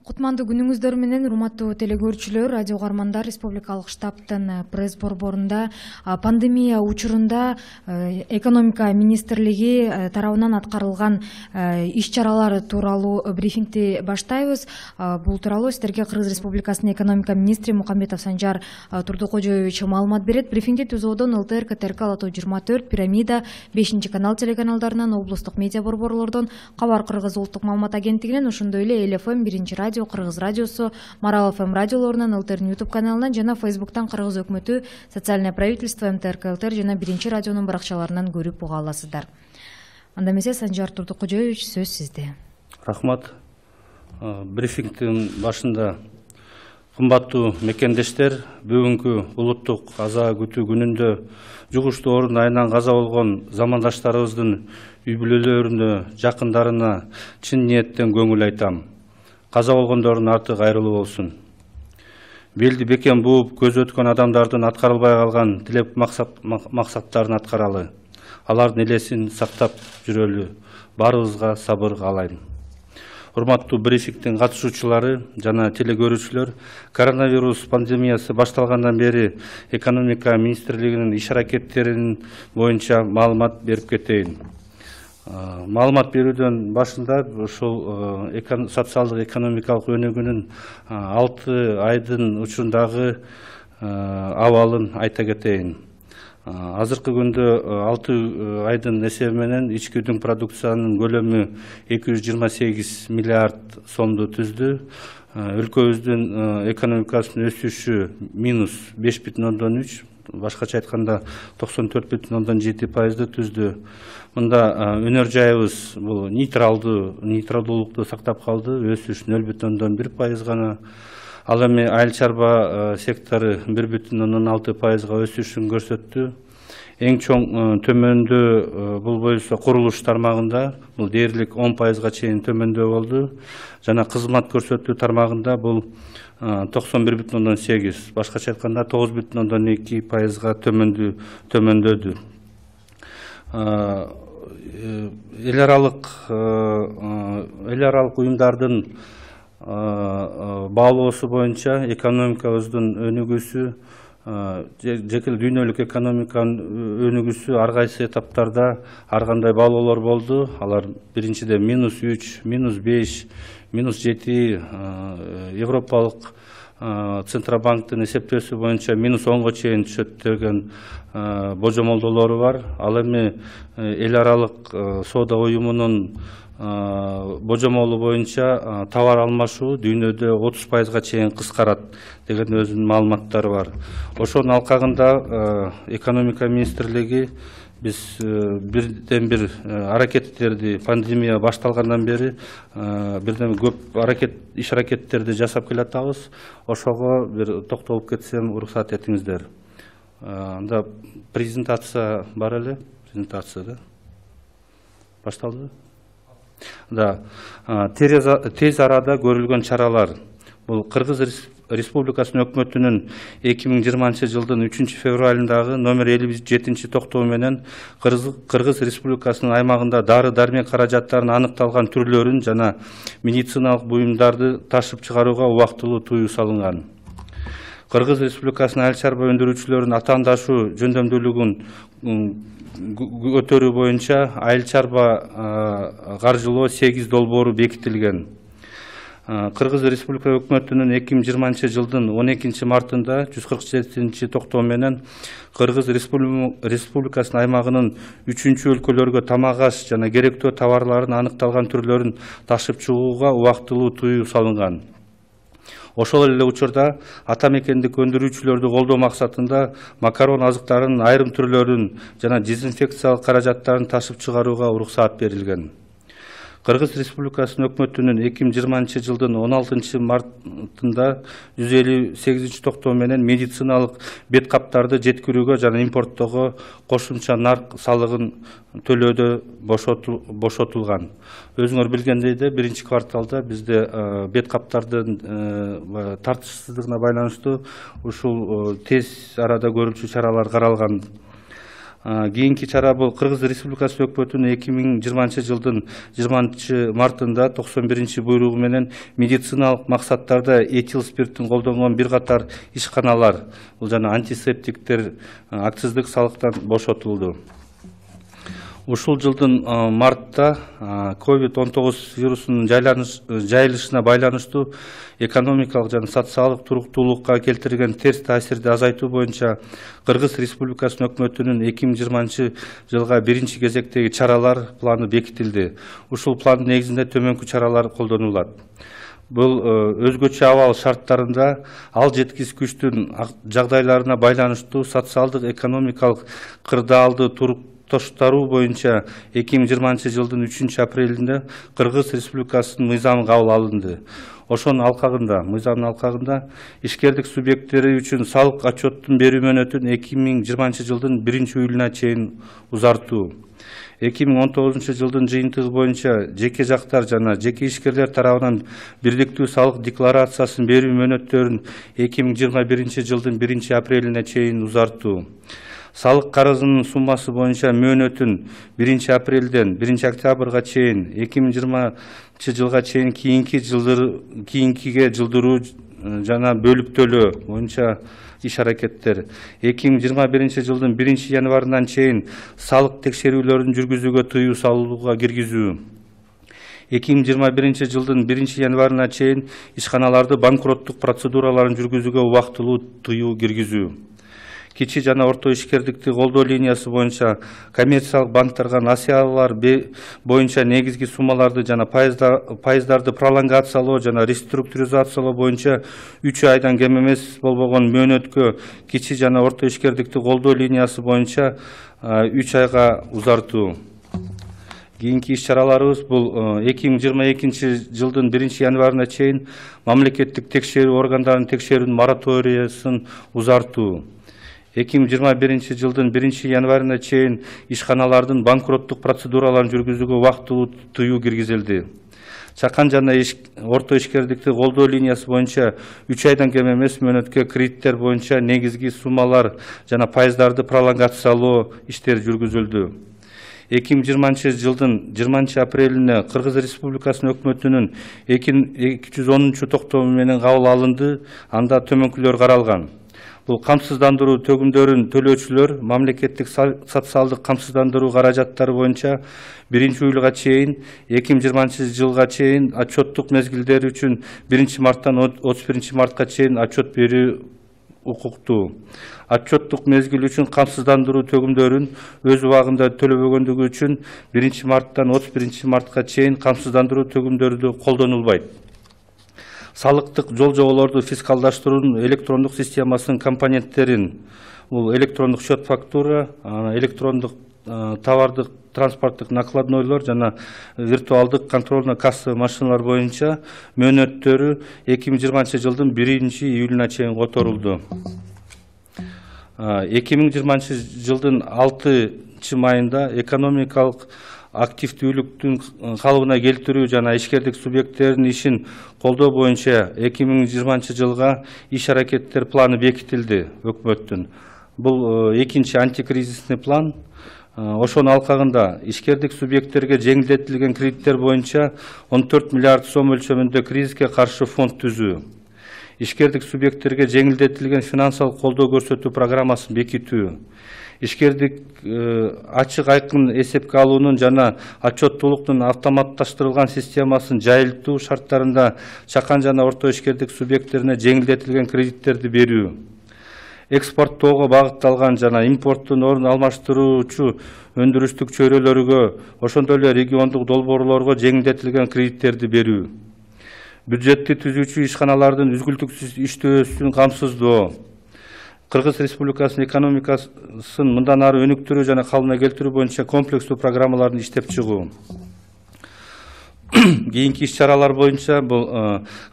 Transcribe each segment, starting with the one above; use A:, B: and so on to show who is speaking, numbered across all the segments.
A: Кутмандуу күнүңүздөр менен урматтуу телекөрүүчүлөр, радио угармандар, республикалык штабтын пресс борборунда пандемия учурунда экономика министрлиги тарабынан аткарылган иш-чаралар тууралуу брифингти баштайбыз. Бул тууралуу сиздерге Кыргыз Республикасынын экономика министри Мукамбетов Санжар Турдукожоевич маалымат берет. Брифингти ТЗОдон ЛТР, КТРК, Лото 24, Пирамида, 5-канал телеканалдарынан, облустук медиа борборлордон, Кабар Кыргыз улуттук маалымат агенттигинен, ошондой эле ЛФМ, 1-радио, Кыргыз радиосу, Марал ФМ радиолорунан, ЛТРнын YouTube каналынан жана Facebooктан Кыргыз өкмөтү, социальное правительство, МТРК, ЛТР жана 1-радионун баракчаларынан көрүп уга аласыздар. Анда эмесе Санжар Турдукожоевич, сөз сизде.
B: Рахмат. Брифингтин башында кымбаттуу мекендештер, бүгүнкү улуттук аза күтүү күнүндө жугуштуу орун айынан каза болгон замандаштарыбыздын үй бүлөлөрүнө, жакындарына чын ниеттен көңүл айтам. Каза болгондордун арты кайрылуу болсун. Белди бекем бууп көз өткөн адамдардын аткарылбай калган тилеп максаттарын аткаралы. Алардын элесин сактап жүрөлү. Баарыбызга сабыр каалайм. Урматтуу брифингтин катышуучулары жана телекөрүүчүлөр, коронавирус пандемиясы башталгандан бери экономика министрлигинин иш-аракеттеринин боюнча маалымат берип кетейин. Маалымат берүүдөн башында ушул социалдык экономикалык өнүгүүнүн 6 айдын учурундагы абалын айта кетейин. Азыркы күндө 6 айдын эсеби менен ички өтүм продукциянын көлөмү 228 миллиард сомду түздү. Өлкөбүздүн экономикасынын өсүшү -5,3, башкача айтканда 94,7%ды түздү. Мында өнөр жайыбыз бул нейтралдуулукту сактап калды, өсүш 0,1% гана. Ал эми айыл чарба сектору 1,6% өсүшүн көрсөттү. Эң чоң төмөндөө бул боюнча курулуш тармагында бул дээрлик 10%га чейин төмөндөө болду. Жана кызмат көрсөтүү тармагында бул 91,8, башкача айтканда 9,2%га төмөндөдү. Эл аралык уюмдардын баалоосу боюнча экономикабыздын өнүгүүсү, жеке дүйнөлүк экономиканын өнүгүүсү ар кайсы этаптарда ар кандай баалоолор болду. Алар биринчиден -3, -5, -7, Европалык Центробанктын эсептөөсү боюнча -10га чейин түшөт деген божомолдоолору бар. Ал эми эл аралык соода уюмунун божомолу боюнча товар алмашуу дүйнөдө 30%га чейин кыскарат деген өзүнүн маалыматтары бар. Ошонун алкагында экономика министрлиги биз бирден-бир аракеттерди пандемия башталгандан бери бирден көп иш-аракеттерди жасап келатабыз. Ошого бир токтолуп кетсем, уруксат этиңиздер. Анда презентация бар эле, презентация да? Башталды? Да. Тез арада көрүлгөн чаралар. Бул Кыргыз Республикасынын өкмөтүнүн 2020 жылдын 3 февралындагы номер 57 токтоо менен Кыргыз Республикасынын аймагында дары-дармек каражаттарынын аныкталган түрлөрүн жана медициналык буюмдарды ташып чыгарууга убактылуу тыюу салынган. Кыргыз Республикасынын айыл чарба өндүрүүчүлөрүнүн атаандашуу жөндөмдүүлүгүн көтөрүү боюнча айыл чарба каржылоо 8 долбоору бекитилген. Кыргыз Республика өкмөтүнүн 2020 жылдын 12 мартында 147 токтоо менен Кыргыз Республикасынын аймагынын 3 өлкөлөргө тамак аш жана керектүү товарлардын аныкталган түрлөрүн ташып чыгууга убактылуу тыюу салынган. Ошол эле учурда ата мекендик өндүрүүчүлөрдү колдоо максатында макарон азыктарынын айрым түрлөрүн жана дезинфекциялык каражаттарын ташып чыгарууга уруксаат берилген. Кыргыз Республикасынын өкмөтүнүн 2020 жылдын 16 мартында 158 токтоо менен медициналык бет каптарды жеткирүүгө жана импорттоого кошумча нарк салыгын төлөөдө бошотулган. Өзүңөр билгендей, биринчи кварталда бизде бет каптардын тартышсыздыгына байланыштуу ушул тез арада көрүлчү чаралар каралган. Кийинки чара бул Кыргыз Республикасы өкмөтүнүн 2020 жылдын 20 мартында 91 буйругу менен медициналык максаттарда этил спиртин колдонгон бир катар ишканалар, бул жана антисептиктер акциздик салыктан бошотулду. Ушул жылдын мартта COVID-19 вирусунун жайылышына байланыштуу экономикалык жана социалдык туруктуулукка келтирген терс таасирди азайтуу боюнча Кыргыз Республикасынын өкмөтүнүн 2020 жылга биринчи кезектеги чаралар планы бекитилди. Ушул пландын негизинде төмөнкү чаралар колдонулат. Бул өзгөчө абал шарттарында ал жеткис күчтүн жагдайларына байланыштуу социалдык экономикалык кырдаалды тоштаруу боюнча 2020 жылдын 3 апрелинде Кыргыз Республикасынын мыйзамы кабыл алынды. Ошонун мыйзамдын алкагында ишкердик субъекттери үчүн салык отчеттун берүү мөөнөтүн 2020 жылдын 1-июлуна чейин узартуу. 2019 жылдын жыйынтыгы боюнча жеке жактар жана жеке ишкерлер тарабынан бирдиктүү салык декларациясын берүү мөөнөттөрүн 2021 жылдын 1 апрелине чейин узартуу. Салык карызынын суммасы боюнча мөөнөтүн 1 апрелден 1 октябрга чейин 2020 жылга чейин кийинкиге жылдыруу жана бөлүктөлөө боюнча иш аракеттер. 2021 жылдын 1 январынан чейин салык текшерүүлөрүн жүргүзүүгө тыюу салууга киргизүү. 2021 жылдын 1 январына чейин ишканаларды банкроттук процедураларын жүргүзүүгө убактылуу тыюу киргизүү. Кичи жана орто ишкердикти колдоо линиясы боюнча коммерциялык банктарга насыялар боюнча негизги суммаларды жана пайыздарды пролонгациялоо жана реструктуризациялоо боюнча 3 айдан кем эмес болбогон мөөнөткө кичи жана орто ишкердикти колдоо линиясы боюнча 3 айга узартуу. Кийинки иш-чараларыбыз бул 2022 жылдын 1 январына чейин мамлекеттик текшерүү органдарынын текшерүүнүн мораториясын узартуу. 2021 жылдын 1 январына чейин ишканалардын банкроттук процедураларын жүргүзүүгө убактылуу тыюу киргизилди. Чакан жана орто ишкердикти колдоо линиясы боюнча 3 айдан кем эмес мөөнөткө кредиттер боюнча негизги суммалар жана пайыздарды пролонгациялоо иштери жүргүзүлдү. 2020 жылдын 20 апрелине Кыргыз Республикасынын өкмөтүнүн 210 менен кабыл алынды, анда төмөнкүлөр каралган. Бул камсыздандыруу төгүмдөрүн төлөөчүлөр мамлекеттик социалдык камсыздандыруу каражаттары боюнча 1-июлга чейин 2020 жылга чейин отчеттук мезгилдери үчүн 1 марттан 31 мартка чейин отчет берүү укуктуу. Отчеттук мезгил үчүн камсыздандыруу төгүмдөрүн өз убагында төлөбөгөндүгү үчүн 1 марттан 31 мартка чейин камсыздандыруу төгүмдөрү колдонулбайт. Салыктык жол жоболорду фискалдаштыруунун электрондук системасынын компоненттерин, бул электрондук счет фактура, электрондук товардык транспорттук накладнойлор жана виртуалдык контрольно касса машиналар боюнча мөөнөттөрү 2020 жылдын 1 июлуна чейин которулду. 2020 жылдын 6 майында экономикалык активдүүлүктүн калыбына келтирүү жана ишкердик субъекттеринин ишин колдоо боюнча 2020 жылга иш аракеттер планы бекитилди өкмөттүн. Бул экинчи антикризисный план. Ошонун алкагында ишкердик субъекттерге жеңилдетилген кредиттер боюнча 14 миллиард сом өлчөмүндө кризиске каршы фонд түзүү. Ишкердик субъекттерге жеңилдетилген финансылык колдоо көрсөтүү программасын бекитүү. Ишкердик ачык айкын эсепке алуунун жана отчеттуулуктун автоматташтырылган системасын жайылтуу шарттарында чакан жана орто ишкердик субъекттерине жеңилдетилген кредиттерди берүү. Экспорттоого багытталган жана импорттун орун алмаштыруучу өндүрүштүк чөйрөлөргө, ошондой эле региондук долбоорлорго жеңилдетилген кредиттерди берүү. Бюджетти түзүүчү ишканалардын үзгүлтүксүз иштөөсүн камсыздоо. Кыргыз Республикасынын экономикасын мындан ары өнүктүрүү жана калыбына келтирүү боюнча комплекстүү программаларды иштеп чыгуу. Кийинки иш-чаралар боюнча бул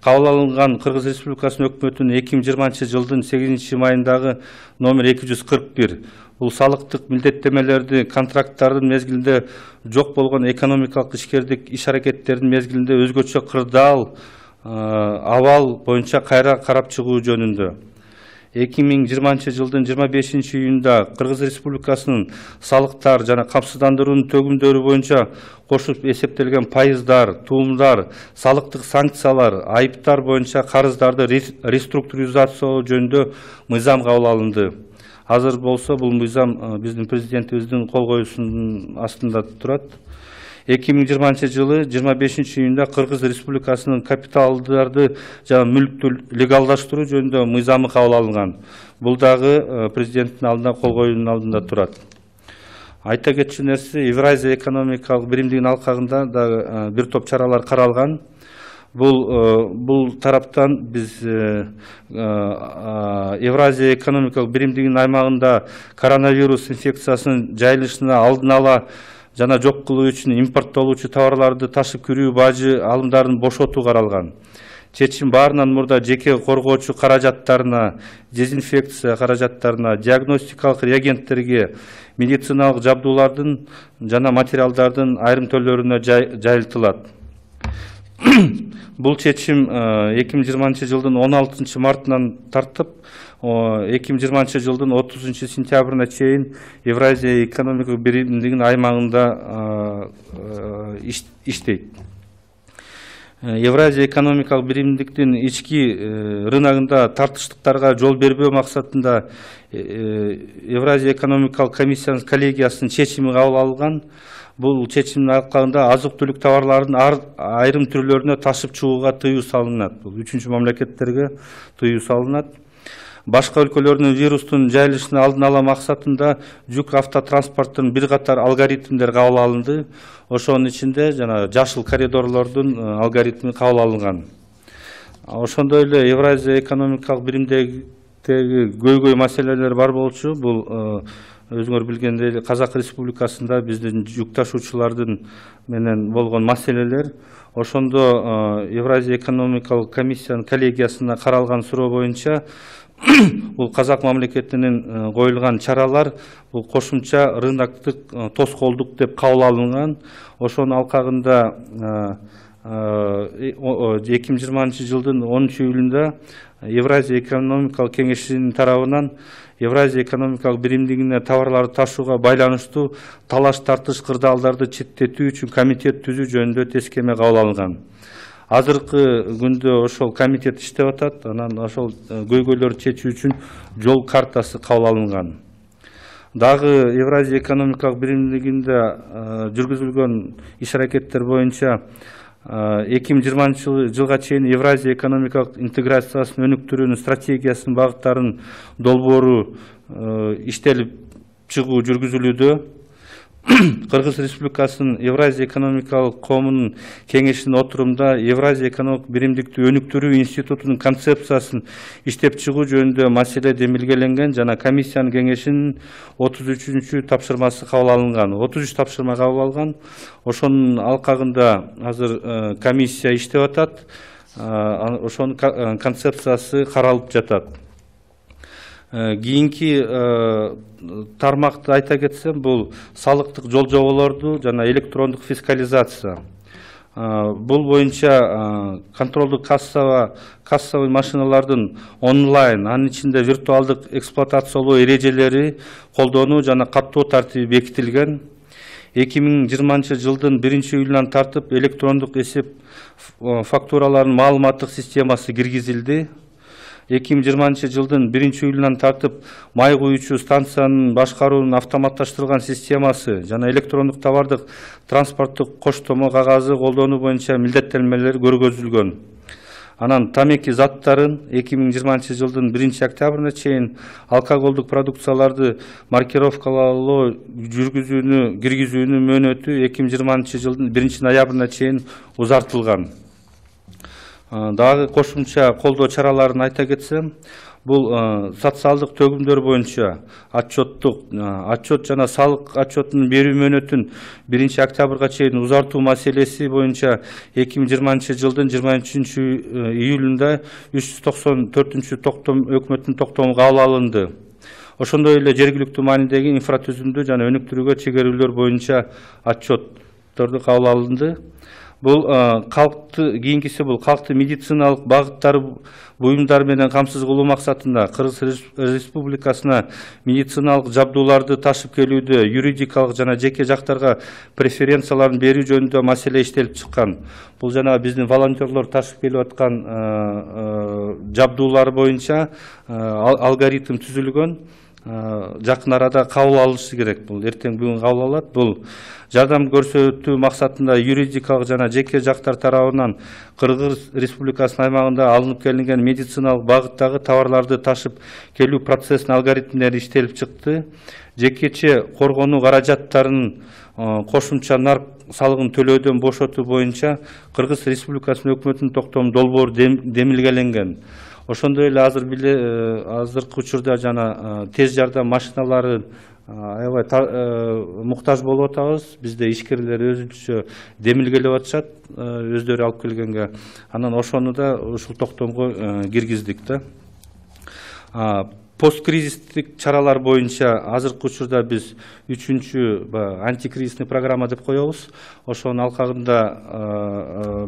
B: кабыл алынган Кыргыз Республикасынын өкмөтүнүн 2020 жылдын 8 майындагы номер 241. Бул салыктык милдеттемелерди контракттардын мезгилинде жок болгон экономикалык ишкердик иш аракеттердин мезгилинде өзгөчө кырдаал абал боюнча кайра карап чыгуу жөнүндө. 2020 жылдын 25 июнда Кыргыз Республикасынын салыктар жана камсыздандыруунун төгүмдөрү боюнча кошуп эсептелген пайыздар, туумдар, салыктык санкциялар, айыптар боюнча карыздарды реструктуризациялоо жөнүндө мыйзам кабыл алынды. Азыр болсо бул мыйзам биздин президентибиздин кол коюусунун астында турат. 2020 жылы 25 июнда Кыргыз Республикасынын капиталдарды жана мүлктү легалдаштыруу жөнүндө мыйзамы кабыл алынган. Бул дагы президенттин алдында кол коюунун алдында турат. Айта кетчү нерсе, Евразия экономикалык биримдигинин алкагында дагы бир топ чаралар каралган. Бул тараптан биз Евразия экономикалык биримдигинин аймагында коронавирус инфекциясынын жайылышына алдын ала жана жок кылуу үчүн импорттолуучу товарларды ташып кирүү бажы алымдарын бошотуу каралган. Чечим баарынан мурда жеке коргоочу каражаттарына, дезинфекция каражаттарына, диагностикалык реагенттерге, медициналык жабдуулардын жана материалдардын айрым төлөрүнө жайылтылат. Бул чечим 2020 жылдын 16 мартынан тартып, 2020 жылдын 30 сентябрына чейин Евразия экономикалык биримдигинин аймагында иштейт. Евразия экономикалык биримдиктин ички рыногунда тартыштыктарга жол бербөө максатында Евразия экономикалык комиссиянын коллегиясынын чечими кабыл алынган. Бул чечимдин алкагында азык-түлүк товарларынын айрым түрлөрүнө ташып чыгууга тыюу салынат. Бул үчүнчү мамлекеттерге тыюу салынат. Башка өлкөлөрдүн вирустун жайылышын алдын ала максатында жүк автотранспорттун бир катар алгоритмдер кабыл алынды. Ошонун ичинде жана жашыл коридорлордун алгоритми кабыл алынган. Ошондой эле Евразия экономикалык биримдеги көйгөй маселелер бар болчу. Бул өзүңөр билгендей эле Казак Республикасында биздин жүк ташуучулардын менен болгон маселелер. Ошондо Евразия экономикалык комиссиянын коллегиясына каралган суроо боюнча бул Казак мамлекетинин коюлган чаралар бул кошумча рыноктук тоскоолдук деп кабыл алынган. Ошонун алкагында 2020 жылдын 10 июлунда Евразия экономикалык кеңешинин тарабынан Евразия экономикалык биримдигине товарларды ташууга байланыштуу талаш тартыш кырдаалдарды четтетүү үчүн комитет түзүү жөнүндө тескеме кабыл алынган. Азыркы күндө ошол комитет иштеп атат, анан ошол көйгөйлөрдү чечүү үчүн жол картасы кабыл алынган. Дагы Евразия экономикалык биримдигинде жүргүзүлгөн иш-аракеттер боюнча 2020 жылга чейин Евразия экономикалык интеграциясын өнүктүрүүнүн стратегиясынын багыттарын долбоору иштелип чыгуу жүргүзүлүүдө. Кыргыз Республикасынын Евразия экономикалык коомунун кеңешинин отурумда Евразия экономикалык биримдикти өнүктүрүү институтунун концепциясын иштеп чыгуу жөнүндө маселе демилгеленген жана комиссиянын кеңешинин 33-чү тапшырмасы кабыл алынган. 33 тапшырма кабыл алган. Ошонун алкагында азыр комиссия иштеп атат. Ошонун концепциясы каралып жатат. Кийинки тармакты айта кетсем, бул салыктык жол жоболорду жана электрондук фискализация. Бул боюнча контролдук кассовый машиналардын онлайн, анын ичинде виртуалдык эксплуатациялоо эрежелери колдонуу жана каттоо тартиби бекитилген. 2020 жылдын 1 июлунан тартып электрондук эсеп фактураларынын маалыматтык системасы киргизилди. 2020 жылдын 1 июлунан тартып май куюучу станциянын башкаруунун автоматташтырылган системасы жана электрондук товардык транспорттук коштомо кагазы колдонуу боюнча милдеттенмелер көргөзүлгөн. Анан тамеки заттарын 2020 жылдын 1 октябрына чейин алкоголдук продукцияларды маркировкалоо жүргүзүүнү киргизүүнүн мөөнөтү 2020 жылдын 1 ноябрына чейин узартылган. Дагы кошумча колдоо чараларын айта кетсем, бул социалдык төгүмдөр боюнча отчет жана салык отчетун берүү мөөнөтүн 1 октябрга чейин узартуу маселеси боюнча 2020 жылдын 23 июлунда 394-чү өкмөттүн токтому кабыл алынды. Ошондой эле жергиликтүү маанидеги инфратүзүмдү жана өнүктүрүүгө чегерүүлөр боюнча отчетторду кабыл алынды. Бұл халықты кейінгісі бұл халықты медициналық бағыттар бұйымдар менен қамсыз қылу мақсатында Қырғыз Республикасына медициналық жабдууларды ташып келуді, юридикалық жана жеке жақтарға преференцияларын беру жөнүндө маселе иштелип чыккан. Бұл жана биздин волонтерлор ташып келип аткан жабдуулар боюнча алгоритм түзүлгөн. Жақын арада кабыл алышы керек. Бұл эртең бүгүн кабыл алат. Бұл жардам көрсөтүү максатында юридикалык жана жеке жактар тарабынан Кыргыз Республикасынын аймагында алынып келинген медициналык багыттагы товарларды ташып келүү процессинин алгоритмдери иштелип чыкты. Жекече коргонуу каражаттарынын кошумча нарк салыгын төлөөдөн бошотуу боюнча Кыргыз Республикасынын өкмөтүнүн токтому долбоору демилгеленген. Ошондой эле азыркы учурда жана тез жардам машиналары аябай муктаж болуп атабыз. Бизде ишкерлер өзүнчө демилгелеп атышат, өздөрү алып келгенге. Анан ошону да ушул токтомго киргиздик да. Посткризистик чаралар боюнча азыркы учурда биз 3-чү антикризисный программа деп коебуз. Ошонун алкагында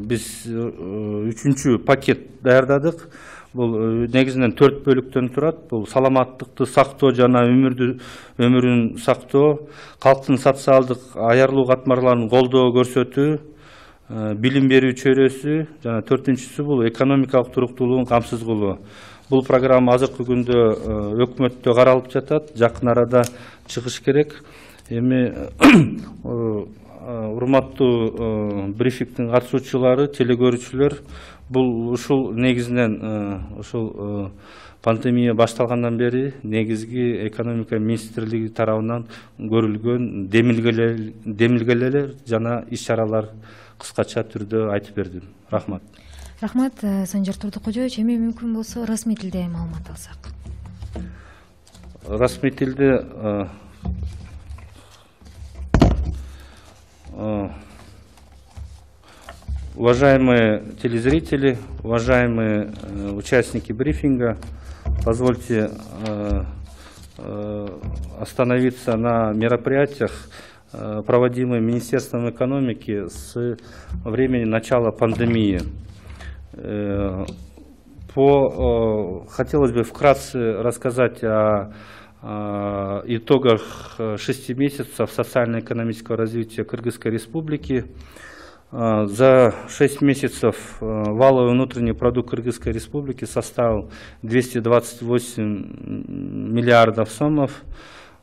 B: биз 3-чү пакет даярдадык. Бұл негізінен 4 бөліктен тұрат. Бұл саламаттықты сактоо жана өмүрүн сактоо, халктын социалдык аярлуу катмарларын колдоо көрсөтүү, билим берүү чөйрөсү жана 4-чүсү бул экономикалык туруктуулугун камсыз кылуу. Бұл программа азыркы күндө өкмөттө каралып жатат. Жакын арада чыгыш керек. Эми урматтуу брифингдин катышуучулары, телекөрүүчүлөр, бұл ушул негизинен ушул пандемия башталгандан бери негизги экономика министрлиги тарабынан көрүлгөн демилгелер жана иш-чаралар кыскача түрдө айтып бердим. Рахмат.
A: Рахмат, Санжар Турдукожоевич. Эми мүмкүн болсо расмий тилде маалымат алсак.
B: Расмий тилде уважаемые телезрители, уважаемые участники брифинга, позвольте остановиться на мероприятиях, проводимых Министерством экономики с времени начала пандемии. Хотелось бы вкратце рассказать о итогах 6 месяцев социально-экономического развития Кыргызской Республики. За 6 месяцев валовый внутренний продукт Кыргызской Республики составил 228 миллиардов сомов.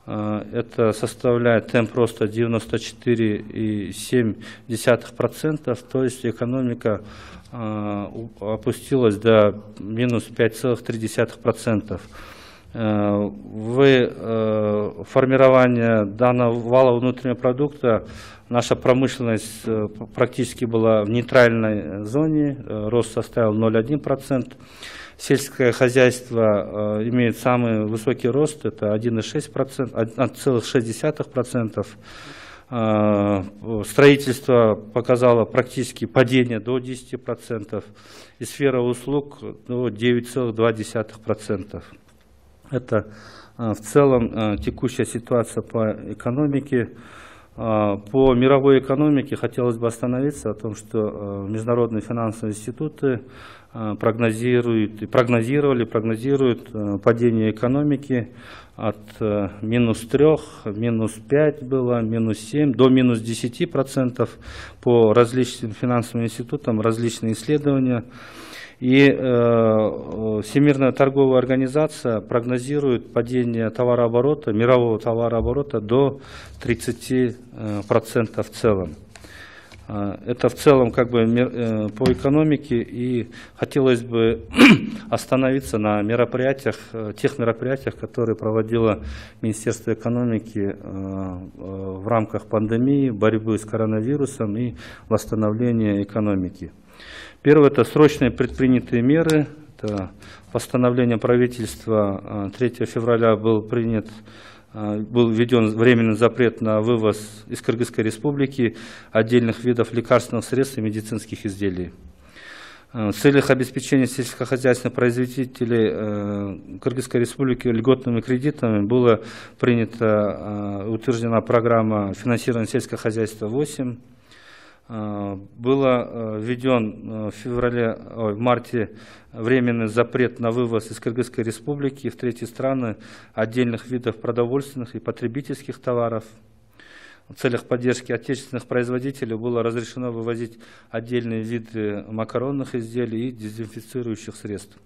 B: Это составляет темп роста 94,7%, то есть экономика опустилась до минус 5,3%. В формировании данного валового внутреннего продукта наша промышленность практически была в нейтральной зоне, рост составил 0,1%. Сельское хозяйство имеет самый высокий рост, это 1,6%. Строительство показало практически падение до 10%, и сфера услуг до 9,2%. Это в целом текущая ситуация по экономике. По мировой экономике хотелось бы остановиться о том, что международные финансовые институты прогнозируют падение экономики от -3, -5 было, -7 до -10% по различным финансовым институтам, различные исследования. И Всемирная торговая организация прогнозирует падение товарооборота, мирового товарооборота до 30% в целом. Это в целом как бы по экономике, и хотелось бы остановиться на мероприятиях, тех мероприятиях, которые проводило Министерство экономики в рамках пандемии, борьбы с коронавирусом и восстановления экономики. Первое – это срочные предпринятые меры. Это постановление правительства 3 февраля был введен временный запрет на вывоз из Кыргызской Республики отдельных видов лекарственных средств и медицинских изделий. В целях обеспечения сельскохозяйственных производителей Кыргызской Республики льготными кредитами была утверждена программа финансирования сельского хозяйства 8. было введен в марте временный запрет на вывоз из Кыргызской республики в третьи страны отдельных видов продовольственных и потребительских товаров. В целях поддержки отечественных производителей было разрешено вывозить отдельные виды макаронных изделий и дезинфицирующих средств.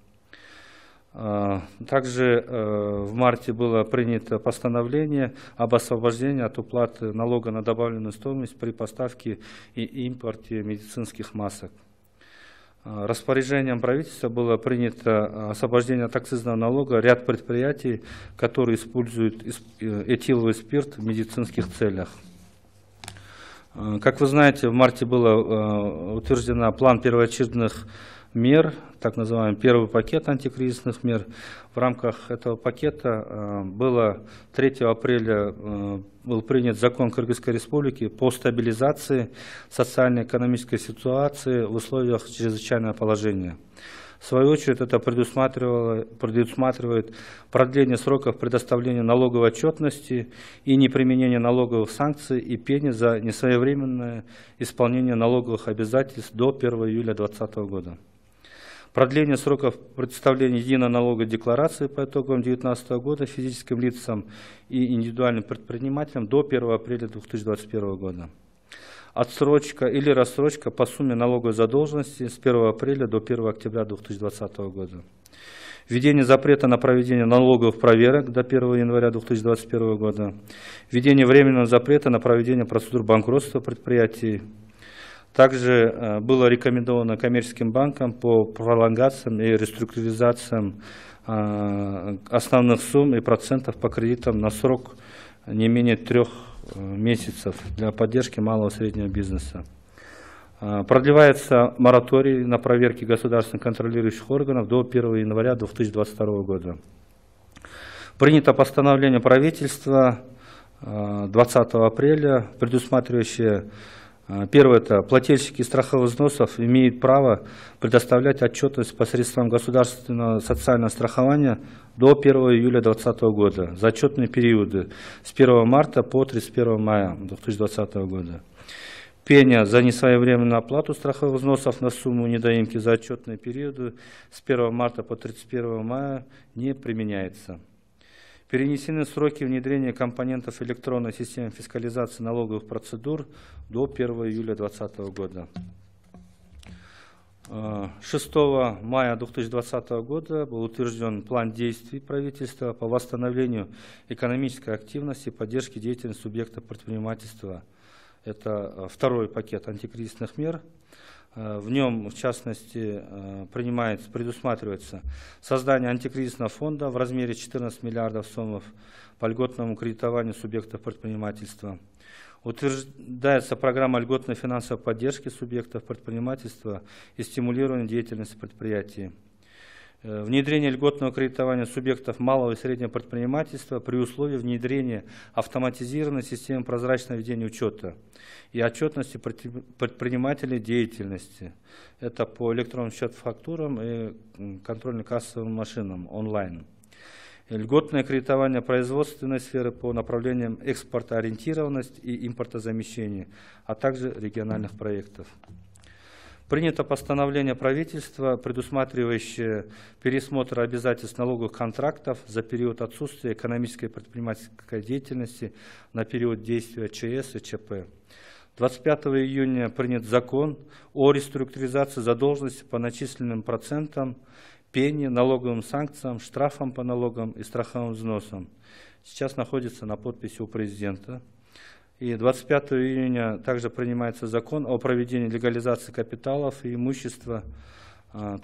B: Также в марте было принято постановление об освобождении от уплаты налога на добавленную стоимость при поставке и импорте медицинских масок. Распоряжением правительства было принято освобождение от акцизного налога ряд предприятий, которые используют этиловый спирт в медицинских целях. Как вы знаете, в марте был утвержден план первоочередных мер, так называемый первый пакет антикризисных мер. В рамках этого пакета было 3 апреля был принят закон Кыргызской республики по стабилизации социально-экономической ситуации в условиях чрезвычайного положения. В свою очередь это предусматривает продление сроков предоставления налоговой отчетности и неприменение налоговых санкций и пени за несвоевременное исполнение налоговых обязательств до 1 июля 2020 года. Продление сроков представления единой налоговой декларации по итогам 2019 года физическим лицам и индивидуальным предпринимателям до 1 апреля 2021 года. Отсрочка или рассрочка по сумме налоговой задолженности с 1 апреля до 1 октября 2020 года. Введение запрета на проведение налоговых проверок до 1 января 2021 года. Введение временного запрета на проведение процедур банкротства предприятий. Также было рекомендовано коммерческим банкам по пролонгациям и реструктуризациям основных сумм и процентов по кредитам на срок не менее 3 месяцев для поддержки малого и среднего бизнеса. Продлевается мораторий на проверки государственных контролирующих органов до 1 января 2022 года. Принято постановление правительства 20 апреля, предусматривающее: первое, это плательщики страховых взносов имеют право предоставлять отчетность посредством государственного социального страхования до 1 июля 2020 года за отчетные периоды с 1 марта по 31 мая 2020 года. Пеня за несвоевременную оплату страховых взносов на сумму недоимки за отчетные периоды с 1 марта по 31 мая не применяется. Перенесены сроки внедрения компонентов электронной системы фискализации налоговых процедур до 1 июля 2020 года. 6 мая 2020 года был утвержден план действий правительства по восстановлению экономической активности и поддержке деятельности субъектов предпринимательства. Это второй пакет антикризисных мер. В нем, в частности, предусматривается создание антикризисного фонда в размере 14 миллиардов сомов по льготному кредитованию субъектов предпринимательства. Утверждается программа льготной финансовой поддержки субъектов предпринимательства и стимулирования деятельности предприятий. Внедрение льготного кредитования субъектов малого и среднего предпринимательства при условии внедрения автоматизированной системы прозрачного ведения учета и отчетности предпринимателей деятельности. Это по электронным счет-фактурам и контрольно-кассовым машинам онлайн. Льготное кредитование производственной сферы по направлениям экспортоориентированность и импортозамещения, а также региональных проектов. Принято постановление правительства, предусматривающее пересмотр обязательств налоговых контрактов за период отсутствия экономической и предпринимательской деятельности на период действия ЧС и ЧП. 25 июня принят закон о реструктуризации задолженности по начисленным процентам, пени, налоговым санкциям, штрафам по налогам и страховым взносам. Сейчас находится на подписи у президента. И 25 июня также принимается закон о проведении легализации капиталов и имущества.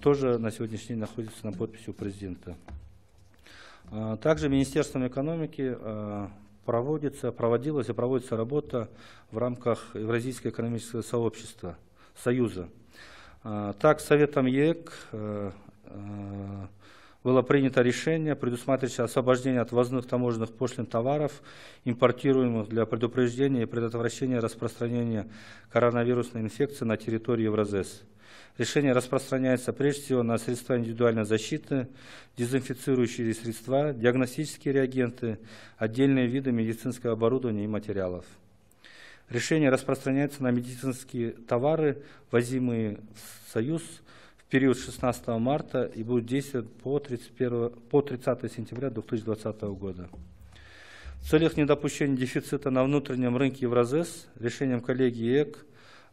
B: Тоже на сегодняшний день находится на подписи у президента. Также Министерством экономики проводилась и проводится работа в рамках Евразийского экономического сообщества, Союза. Так, Советом ЕЭК было принято решение, предусматривающее освобождение от ввозных таможенных пошлин товаров, импортируемых для предупреждения и предотвращения распространения коронавирусной инфекции на территории Евразес. Решение распространяется прежде всего на средства индивидуальной защиты, дезинфицирующие средства, диагностические реагенты, отдельные виды медицинского оборудования и материалов. Решение распространяется на медицинские товары, ввозимые в Союз в период с 16 марта и будет действовать по 30 сентября 2020 года. В целях недопущения дефицита на внутреннем рынке Евразес решением коллегии ЕЭК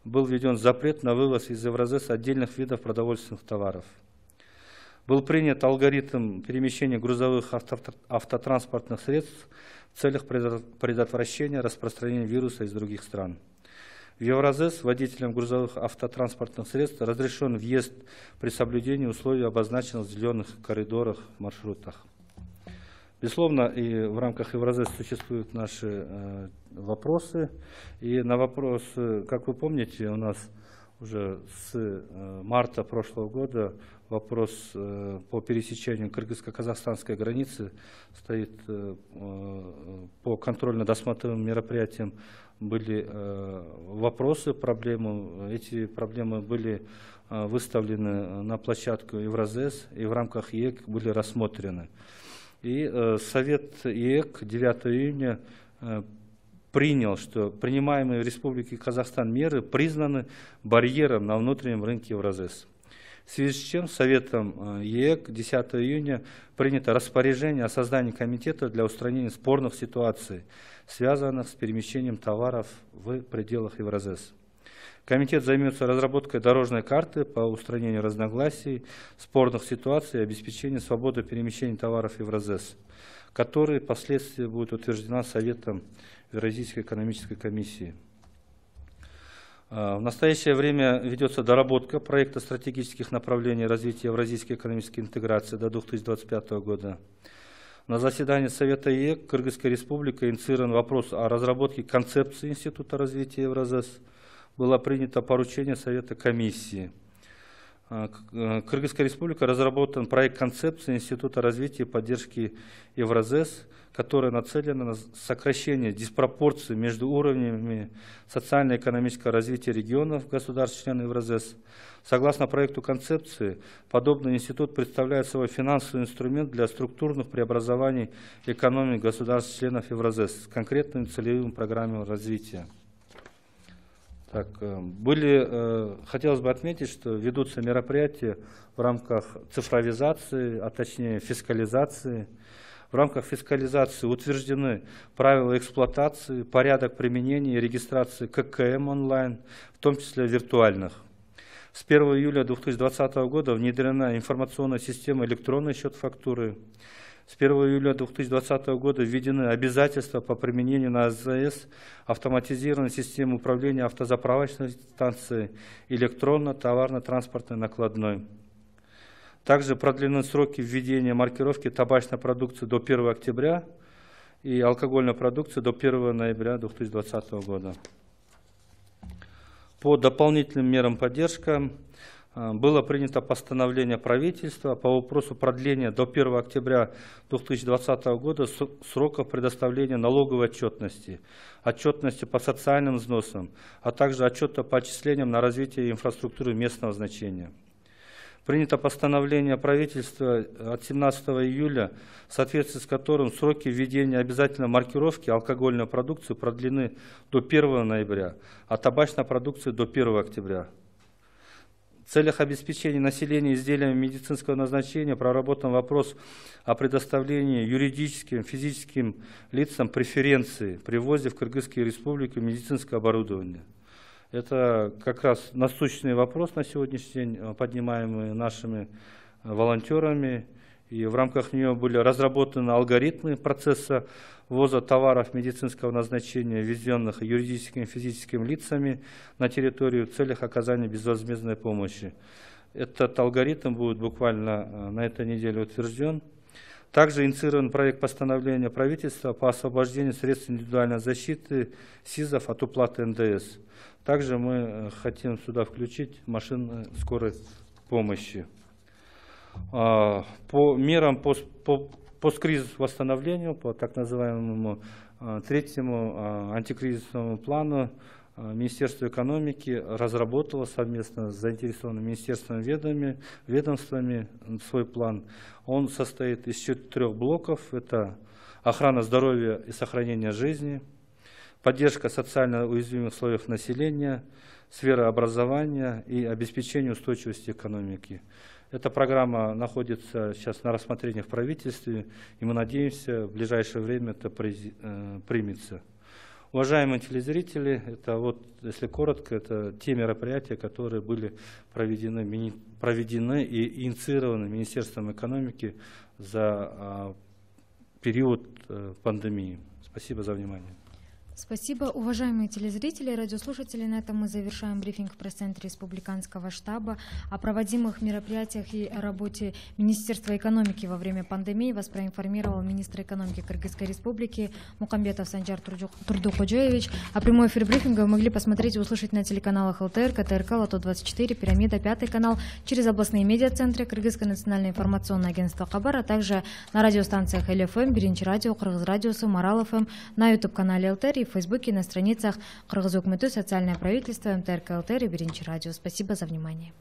B: был введен запрет на вывоз из Евразес отдельных видов продовольственных товаров. Был принят алгоритм перемещения грузовых автотранспортных средств в целях предотвращения распространения вируса из других стран. В Евразес водителям грузовых автотранспортных средств разрешен въезд при соблюдении условий, обозначенных в зеленых коридорах, маршрутах. Безусловно, и в рамках Евразес существуют наши вопросы. И на вопросы, как вы помните, у нас уже с марта прошлого года вопрос по пересечению кыргызско-казахстанской границы стоит по контрольно-досмотровым мероприятиям. Были вопросы, проблемы. Эти проблемы были выставлены на площадку Евразес и в рамках ЕЭК были рассмотрены. И Совет ЕЭК 9 июня принял, что принимаемые в Республике Казахстан меры признаны барьером на внутреннем рынке Евразес. В связи с чем Советом ЕЭК 10 июня принято распоряжение о создании комитета для устранения спорных ситуаций, связанных с перемещением товаров в пределах Евразес. Комитет займется разработкой дорожной карты по устранению разногласий, спорных ситуаций и обеспечению свободы перемещения товаров Евразес, которая впоследствии будет утверждена Советом Евразийской экономической комиссии. В настоящее время ведется доработка проекта стратегических направлений развития евразийской экономической интеграции до 2025 года. На заседании Совета ЕЭК Кыргызской Республики инициирован вопрос о разработке концепции Института развития Евразес. Было принято поручение Совета комиссии. Кыргызская Республика разработан проект концепции Института развития и поддержки Евразес, которая нацелена на сокращение диспропорций между уровнями социально-экономического развития регионов государств-членов Евразес. Согласно проекту концепции, подобный институт представляет собой финансовый инструмент для структурных преобразований экономики государств-членов Евразес с конкретными целевыми программами развития. Хотелось бы отметить, что ведутся мероприятия в рамках цифровизации, а точнее фискализации. В рамках фискализации утверждены правила эксплуатации, порядок применения и регистрации ККМ онлайн, в том числе виртуальных. С 1 июля 2020 года внедрена информационная система электронный счет фактуры. С 1 июля 2020 года введены обязательства по применению на АЗС автоматизированной системы управления автозаправочной станцией электронно-товарно-транспортной накладной. Также продлены сроки введения маркировки табачной продукции до 1 октября и алкогольной продукции до 1 ноября 2020 года. По дополнительным мерам поддержки было принято постановление правительства по вопросу продления до 1 октября 2020 года сроков предоставления налоговой отчетности, отчетности по социальным взносам, а также отчета по отчислениям на развитие инфраструктуры местного значения. Принято постановление правительства от 17 июля, в соответствии с которым сроки введения обязательной маркировки алкогольной продукции продлены до 1 ноября, а табачной продукции до 1 октября. В целях обеспечения населения изделиями медицинского назначения проработан вопрос о предоставлении юридическим, физическим лицам преференции при ввозе в Кыргызскую Республику медицинского оборудования. Это как раз насущный вопрос на сегодняшний день, поднимаемый нашими волонтерами. И в рамках нее были разработаны алгоритмы процесса ввоза товаров медицинского назначения, ввезенных юридическими и физическими лицами на территорию в целях оказания безвозмездной помощи. Этот алгоритм будет буквально на этой неделе утвержден. Также инициирован проект постановления правительства по освобождению средств индивидуальной защиты СИЗов от уплаты НДС. Также мы хотим сюда включить машины скорой помощи. По мерам по посткризисному восстановлению, по так называемому третьему антикризисному плану, Министерство экономики разработало совместно с заинтересованными министерствами, ведомствами свой план. Он состоит из 4 блоков. Это охрана здоровья и сохранение жизни, поддержка социально уязвимых слоев населения, сфера образования и обеспечение устойчивости экономики. Эта программа находится сейчас на рассмотрении в правительстве, и мы надеемся, в ближайшее время это примется. Уважаемые телезрители, это вот, если коротко, это те мероприятия, которые были проведены и инициированы Министерством экономики за период пандемии. Спасибо за внимание.
A: Спасибо, уважаемые телезрители и радиослушатели. На этом мы завершаем брифинг в пресс-центре Республиканского штаба. О проводимых мероприятиях и о работе Министерства экономики во время пандемии вас проинформировал министр экономики Кыргызской Республики Мукамбетов Санжар Турдуходжоевич. А прямой эфир брифинга вы могли посмотреть и услышать на телеканалах ЛТР, КТРК, Лото-24, Пирамида, 5 канал, через областные медиацентры, Кыргызское национальное информационное агентство Хабар, а также на радиостанциях ЛФМ, Биринчи радио, Кыргыз радиосы, Марал ФМ, на YouTube-канале ЛТР и в Фейсбуке, на страницах Кыргыз Өкмөтү, социальное правительство, МТРК ЛТР и Биринчи радио. Спасибо за внимание.